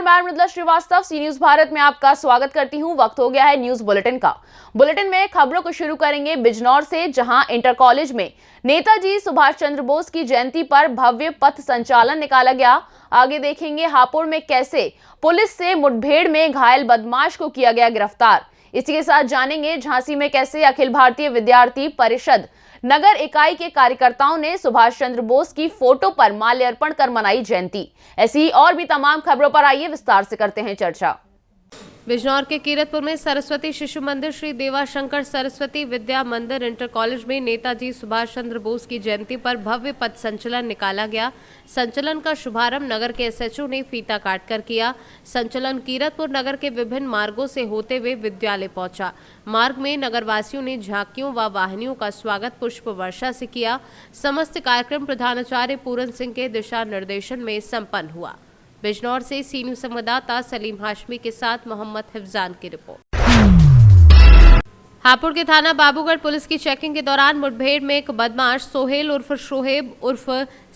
नमस्कार, मैं मृदुला श्रीवास्तव सी न्यूज भारत में आपका स्वागत करती हूं। वक्त हो गया है न्यूज बुलेटिन का। बुलेटिन में खबरों को शुरू करेंगे बिजनौर से, जहां इंटर कॉलेज में नेताजी सुभाष चंद्र बोस की जयंती पर भव्य पथ संचालन निकाला गया। आगे देखेंगे हापुड़ में कैसे पुलिस से मुठभेड़ में घायल बदमाश को किया गया गिरफ्तार। इसी के साथ जानेंगे झांसी में कैसे अखिल भारतीय विद्यार्थी परिषद नगर इकाई के कार्यकर्ताओं ने सुभाष चंद्र बोस की फोटो पर माल्यार्पण कर मनाई जयंती। ऐसी और भी तमाम खबरों पर आइए विस्तार से करते हैं चर्चा। बिजनौर के कीरतपुर में सरस्वती शिशु मंदिर श्री देवा शंकर सरस्वती विद्या मंदिर इंटर कॉलेज में नेताजी सुभाष चंद्र बोस की जयंती पर भव्य पथ संचलन निकाला गया। संचलन का शुभारंभ नगर के एसएचओ ने फीता काटकर किया। संचलन कीरतपुर नगर के विभिन्न मार्गों से होते हुए विद्यालय पहुंचा। मार्ग में नगरवासियों ने झांकियों व वाहनियों का स्वागत पुष्प वर्षा से किया। समस्त कार्यक्रम प्रधानाचार्य पूरन सिंह के दिशा निर्देशन में संपन्न हुआ। बिजनौर से सी न्यूज संवाददाता सलीम हाशमी के साथ मोहम्मद हिफजान की रिपोर्ट। हापुड़ के थाना बाबूगढ़ पुलिस की चेकिंग के दौरान मुठभेड़ में एक बदमाश सोहेल उर्फ शोहेब उर्फ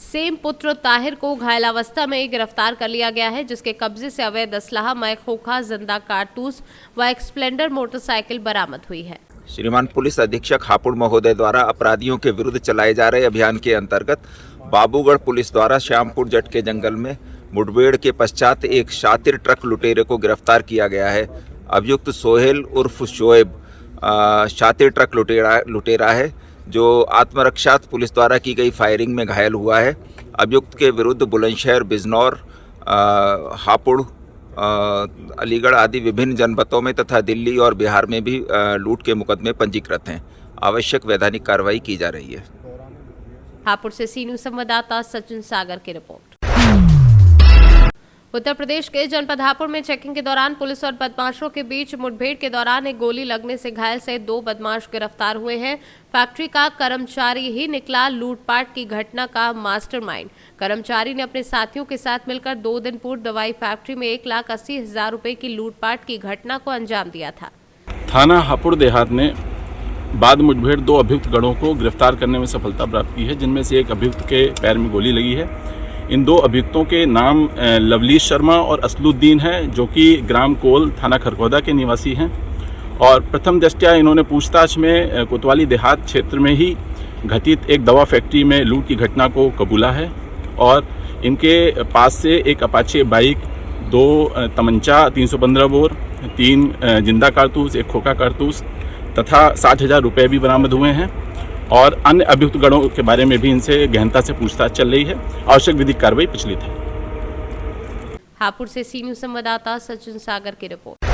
सेम पुत्र ताहिर को घायलावस्था में गिरफ्तार कर लिया गया है, जिसके कब्जे से अवैध असलाह, मय खोखा, जिंदा कारतूस व एक स्प्लेंडर मोटरसाइकिल बरामद हुई है। श्रीमान पुलिस अधीक्षक हापुड़ महोदय द्वारा अपराधियों के विरुद्ध चलाए जा रहे अभियान के अंतर्गत बाबूगढ़ पुलिस द्वारा श्यामपुर जट के जंगल में मुठभेड़ के पश्चात एक शातिर ट्रक लुटेरे को गिरफ्तार किया गया है। अभियुक्त सोहेल उर्फ शोएब शातिर ट्रक लुटेरा है, जो आत्मरक्षा पुलिस द्वारा की गई फायरिंग में घायल हुआ है। अभियुक्त के विरुद्ध बुलंदशहर, बिजनौर, हापुड़, अलीगढ़ आदि विभिन्न जनपदों में तथा दिल्ली और बिहार में भी लूट के मुकदमे पंजीकृत हैं। आवश्यक वैधानिक कार्रवाई की जा रही है। हापुड़ से सी न्यूज संवाददाता सचिन सागर की रिपोर्ट। उत्तर प्रदेश के जनपद हापुड़ में चेकिंग के दौरान पुलिस और बदमाशों के बीच मुठभेड़ के दौरान एक गोली लगने से घायल सहित 2 बदमाश गिरफ्तार हुए हैं। फैक्ट्री का कर्मचारी ही निकला लूटपाट की घटना का मास्टरमाइंड। कर्मचारी ने अपने साथियों के साथ मिलकर 2 दिन पूर्व दवाई फैक्ट्री में 1,80,000 रुपए की लूटपाट की घटना को अंजाम दिया था। थाना हापुड़ देहात ने बाद मुठभेड़ 2 अभियुक्त गणों को गिरफ्तार करने में सफलता प्राप्त की है, जिनमें से एक अभियुक्त के पैर में गोली लगी है। इन 2 अभियुक्तों के नाम लवलीश शर्मा और असलुद्दीन हैं, जो कि ग्राम कोल थाना खरगोदा के निवासी हैं। और प्रथम दृष्टया इन्होंने पूछताछ में कोतवाली देहात क्षेत्र में ही घटित एक दवा फैक्ट्री में लूट की घटना को कबूला है। और इनके पास से एक अपाचे बाइक, 2 तमंचा 315 बोर, 3 जिंदा कारतूस, 1 खोखा कारतूस तथा 60,000 रुपये भी बरामद हुए हैं। और अन्य अभियुक्त गणों के बारे में भी इनसे गहनता से पूछताछ चल रही है। आवश्यक विधिक कार्रवाई प्रचलित है। हापुड़ से सी न्यूज संवाददाता सचिन सागर की रिपोर्ट।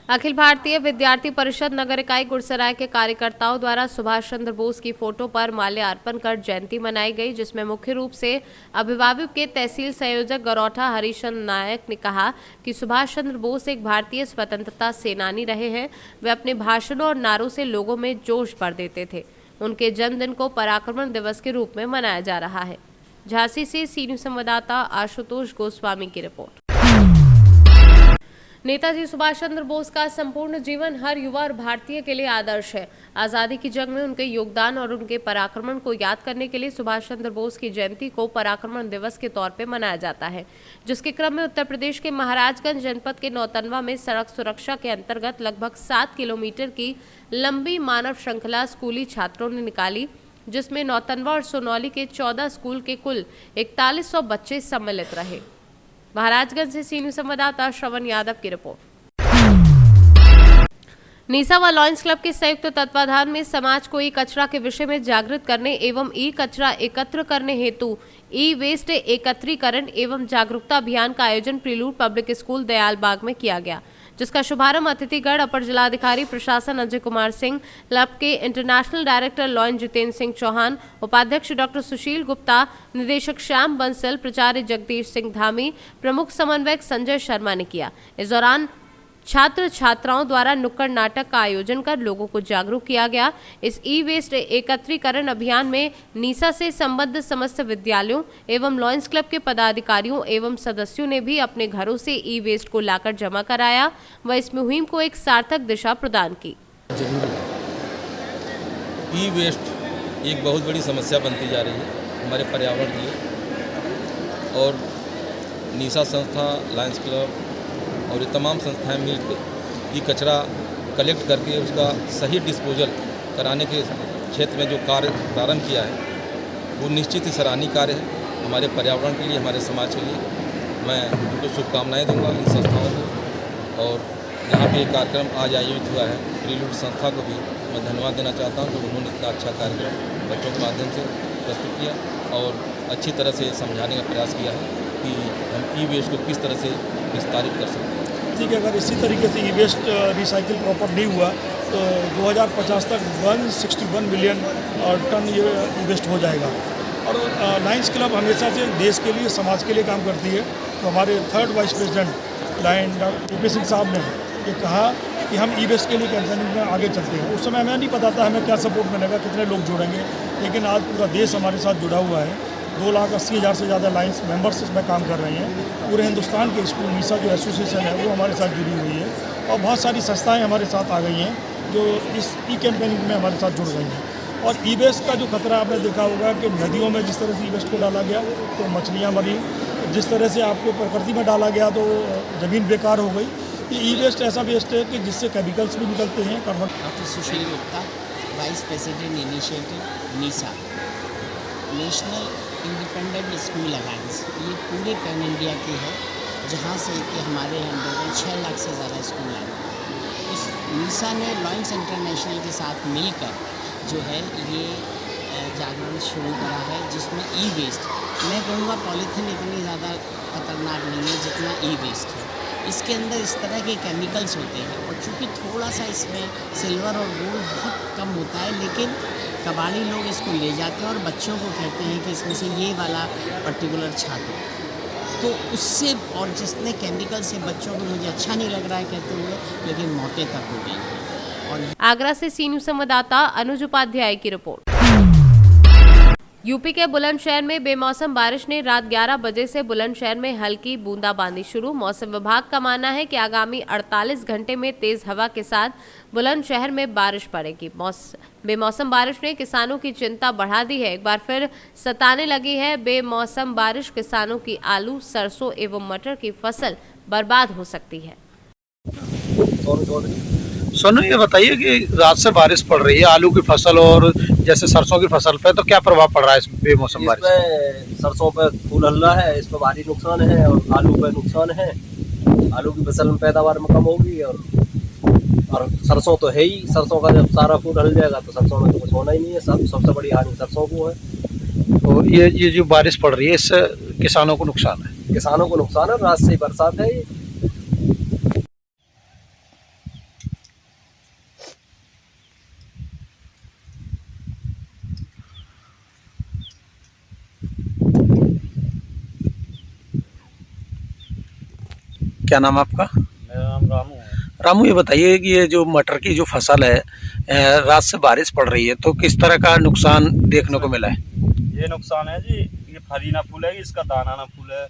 अखिल भारतीय विद्यार्थी परिषद नगर इकाई गुड़सराय के कार्यकर्ताओं द्वारा सुभाष चंद्र बोस की फोटो पर माल्यार्पण कर जयंती मनाई गई, जिसमें मुख्य रूप से अभिभावक के तहसील संयोजक गरौठा हरिचंद नायक ने कहा कि सुभाष चंद्र बोस एक भारतीय स्वतंत्रता सेनानी रहे हैं। वे अपने भाषणों और नारों से लोगों में जोश भर देते थे। उनके जन्मदिन को पराक्रमण दिवस के रूप में मनाया जा रहा है। झांसी से सी न्यूज संवाददाता आशुतोष गोस्वामी की रिपोर्ट। नेताजी सुभाष चंद्र बोस का संपूर्ण जीवन हर युवा और भारतीय के लिए आदर्श है। आज़ादी की जंग में उनके योगदान और उनके पराक्रमण को याद करने के लिए सुभाष चंद्र बोस की जयंती को पराक्रमण दिवस के तौर पे मनाया जाता है, जिसके क्रम में उत्तर प्रदेश के महाराजगंज जनपद के नौतनवा में सड़क सुरक्षा के अंतर्गत लगभग 7 किलोमीटर की लंबी मानव श्रृंखला स्कूली छात्रों ने निकाली, जिसमें नौतनवा और सोनौली के 14 स्कूल के कुल 4100 बच्चे सम्मिलित रहे। महाराजगंज से सी न्यूज संवाददाता श्रवण यादव की रिपोर्ट। नीसा व लॉयंस क्लब के संयुक्त तत्वाधान में समाज को ई कचरा के विषय में जागृत करने एवं ई कचरा एकत्र करने हेतु ई वेस्ट एकत्रीकरण एवं जागरूकता अभियान का आयोजन Prelude public school Dayal Bagh में किया गया, जिसका शुभारंभ अतिथिगढ़ अपर जिलाधिकारी प्रशासन अजय कुमार सिंह, क्लब के international director lion Jitendra Singh Chauhan, उपाध्यक्ष डॉक्टर सुशील गुप्ता, निदेशक श्याम बंसल, प्राचार्य जगदीश सिंह धामी, प्रमुख समन्वयक संजय शर्मा ने किया। इस दौरान छात्र छात्राओं द्वारा नुक्कड़ नाटक का आयोजन कर लोगों को जागरूक किया गया। इस ई वेस्ट एकत्रीकरण अभियान में नीसा से संबद्ध समस्त विद्यालयों एवं लॉयंस क्लब के पदाधिकारियों एवं सदस्यों ने भी अपने घरों से ई वेस्ट को लाकर जमा कराया व इस मुहिम को एक सार्थक दिशा प्रदान की। ई वेस्ट एक बहुत बड़ी समस्या बनती जा रही है हमारे पर्यावरण के लिए, और निशा संस्था, लायंस क्लब और ये तमाम संस्थाएं मिलकर ये कचरा कलेक्ट करके उसका सही डिस्पोजल कराने के क्षेत्र में जो कार्य प्रारंभ किया है वो निश्चित ही सराहनीय कार्य है हमारे पर्यावरण के लिए, हमारे समाज के लिए। मैं उनको शुभकामनाएं दूंगा इन संस्थाओं को। और यहाँ पे एक कार्यक्रम आज आयोजित हुआ है, प्रीलूड संस्था को भी मैं धन्यवाद देना चाहता हूँ कि उन्होंने इतना अच्छा कार्यक्रम बच्चों के माध्यम से प्रस्तुत किया और अच्छी तरह से समझाने का प्रयास किया है कि हम ई वेस्ट को किस तरह से विस्तारित कर सकते हैं। ठीक है, अगर इसी तरीके से ई वेस्ट रिसाइकिल प्रॉपर नहीं हुआ तो 2050 तक 161 मिलियन टन ये ई वेस्ट हो जाएगा। और लायंस क्लब हमेशा से देश के लिए, समाज के लिए काम करती है। तो हमारे 3rd vice president lion doctor KP Singh साहब ने ये कहा कि हम ई वेस्ट के लिए कैंपेनिंग में आगे चलते हैं। उस समय हमें नहीं पता था हमें क्या सपोर्ट मिलेगा, कितने लोग जुड़ेंगे, लेकिन आज पूरा देश हमारे साथ जुड़ा हुआ है। 2,80,000 से ज़्यादा लायंस मेंबर्स इसमें काम कर रहे हैं। पूरे हिंदुस्तान के स्कूल निशा जो एसोसिएशन है वो हमारे साथ जुड़ी हुई है और बहुत सारी संस्थाएं हमारे साथ आ गई हैं जो इस ई कैंपेनिंग में हमारे साथ जुड़ गई हैं। और ई वेस्ट का जो खतरा आपने देखा होगा कि नदियों में जिस तरह से ई वेस्ट को डाला गया तो मछलियाँ मरी, जिस तरह से आपको प्रकृति में डाला गया तो ज़मीन बेकार हो गई। ये ई वेस्ट ऐसा वेस्ट है कि जिससे केमिकल्स भी निकलते हैं, carbon. Doctor Sushil Gupta, vice president initiative NISA, national independent school alliance. ये पूरे पैन इंडिया की है, जहाँ से कि हमारे अंडर में 6 लाख से ज़्यादा स्कूल हैं। इस नीसा ने लॉयंस इंटरनेशनल के साथ मिलकर जो है ये जागरण शुरू करा है, जिसमें ई वेस्ट, मैं कहूँगा पॉलीथीन इतनी ज़्यादा खतरनाक नहीं है जितना ई वेस्ट है। इसके अंदर इस तरह के केमिकल्स होते हैं और चूँकि थोड़ा सा इसमें सिल्वर और गोल्ड बहुत कम होता है, लेकिन कबाड़ी लोग इसको ले जाते हैं और बच्चों को कहते हैं कि इसमें से ये वाला पर्टिकुलर छाटो, तो उससे और जिसने केमिकल से बच्चों को, मुझे अच्छा नहीं लग रहा है कहते हुए, लेकिन मौतें तक हो गई हैं। और आगरा से सी न्यूज़ संवाददाता अनुज उपाध्याय की रिपोर्ट। यूपी के बुलंदशहर में बेमौसम बारिश ने रात 11 बजे से बुलंदशहर में हल्की बूंदाबांदी शुरू। मौसम विभाग का मानना है कि आगामी 48 घंटे में तेज हवा के साथ बुलंदशहर में बारिश पड़ेगी। बेमौसम बारिश ने किसानों की चिंता बढ़ा दी है। एक बार फिर सताने लगी है बेमौसम बारिश। किसानों की आलू, सरसों एवं मटर की फसल बर्बाद हो सकती है। सोनू, ये बताइए कि रात से बारिश पड़ रही है आलू की फसल और जैसे सरसों की फसल पे, तो क्या प्रभाव पड़ रहा है इस बेमौसम बारिश? सरसों पे फूल हल्ला है, इस पर भारी नुकसान है और आलू पे नुकसान है। आलू की फसल में पैदावार में कम होगी और सरसों तो है ही। सरसों का जब सारा फूल हल जाएगा तो सरसों में तो कुछ होना ही नहीं है। सबसे बड़ी हानि सरसों को है। तो ये जो बारिश पड़ रही है इससे किसानों को नुकसान है? किसानों को नुकसान है, रात से ही बरसात है ये। क्या नाम है आपका? मेरा नाम रामू है। रामू, ये बताइए कि ये जो मटर की जो फसल है, रात से बारिश पड़ रही है, तो किस तरह का नुकसान देखने को मिला है? ये नुकसान है जी, ये फली ना फूलेगी, इसका दाना ना फूले।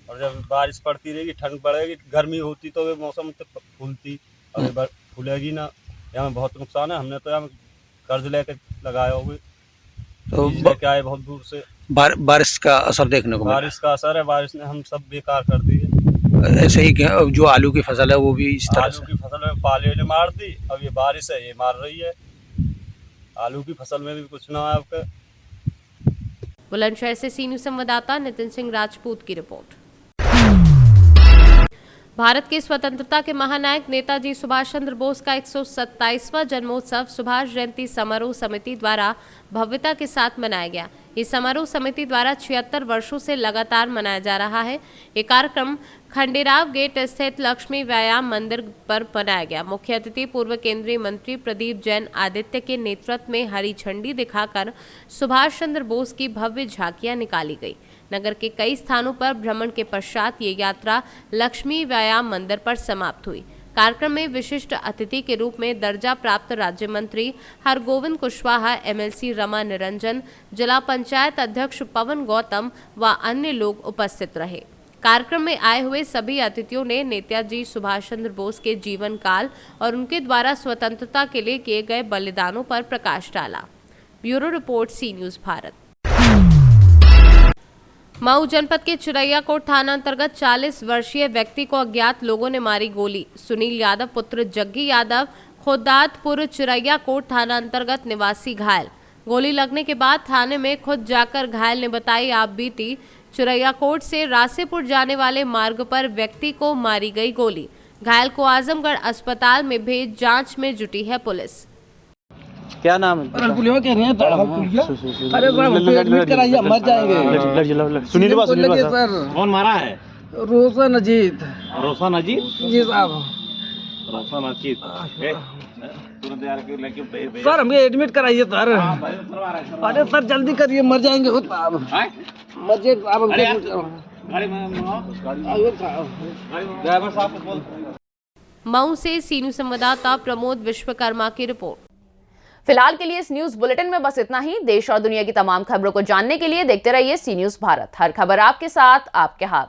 और जब बारिश पड़ती रहेगी, ठंड पड़ेगी, गर्मी होती तो ये मौसम तक फूलती, और फूलेगी ना। यहाँ बहुत नुकसान है। हमने तो यहाँ कर्ज लेके लगाया हुए, तो लेके आए बहुत दूर से। बारिश का असर देखने को मिला? बारिश का असर है। बारिश ने हम सब बेकार कर दी है। ऐसे ही जो आलू की फसल है वो भी इस तरह से? आलू की फसल में पाले ने मार दी, अब ये बारिश है ये मार रही है। आलू की फसल में भी कुछ ना है आपका। बुलंदशहर से सी न्यूज़ संवाददाता नितिन सिंह राजपूत की रिपोर्ट। भारत की स्वतंत्रता के महानायक नेताजी सुभाष चंद्र बोस का 127वां जन्मोत्सव सुभाष जयंती समारोह समिति द्वारा भव्यता के साथ मनाया गया। इस समारोह समिति द्वारा 76 वर्षों से लगातार मनाया जा रहा है। ये कार्यक्रम खंडेराव गेट स्थित लक्ष्मी व्यायाम मंदिर पर मनाया गया। मुख्य अतिथि पूर्व केंद्रीय मंत्री प्रदीप जैन आदित्य के नेतृत्व में हरी झंडी दिखाकर सुभाष चंद्र बोस की भव्य झांकियां निकाली गई। नगर के कई स्थानों पर भ्रमण के पश्चात ये यात्रा लक्ष्मी व्यायाम मंदिर पर समाप्त हुई। कार्यक्रम में विशिष्ट अतिथि के रूप में दर्जा प्राप्त राज्य मंत्री हरगोविंद कुशवाहा, MLC रमा निरंजन, जिला पंचायत अध्यक्ष पवन गौतम व अन्य लोग उपस्थित रहे। कार्यक्रम में आए हुए सभी अतिथियों ने नेताजी सुभाष चंद्र बोस के जीवन काल और उनके द्वारा स्वतंत्रता के लिए किए गए बलिदानों पर प्रकाश डाला। ब्यूरो रिपोर्ट, सी न्यूज़ भारत। मऊ जनपद के चिरैयाकोट थाना अंतर्गत 40 वर्षीय व्यक्ति को अज्ञात लोगों ने मारी गोली। सुनील यादव पुत्र जग्गी यादव खोदातपुर चिरैयाकोट थाना अंतर्गत निवासी घायल। गोली लगने के बाद थाने में खुद जाकर घायल ने बताई आप बीती चिरैयाकोट से रासेपुर जाने वाले मार्ग पर व्यक्ति को मारी गई गोली। घायल को आजमगढ़ अस्पताल में भेज जांच में जुटी है पुलिस। क्या नाम है? अरे एडमिट कराइए, मर जाएंगे। सुनील सर कौन मारा है? रोशन अजीत। रोशन अजीत जी साहब। रोशन अजीत सर, हमें एडमिट कराइए सर। अरे सर जल्दी करिए, मर जाएंगे। मऊ से सीनू संवाददाता प्रमोद विश्वकर्मा की रिपोर्ट। फिलहाल के लिए इस न्यूज बुलेटिन में बस इतना ही। देश और दुनिया की तमाम खबरों को जानने के लिए देखते रहिए सी न्यूज भारत। हर खबर आपके साथ, आपके हाथ।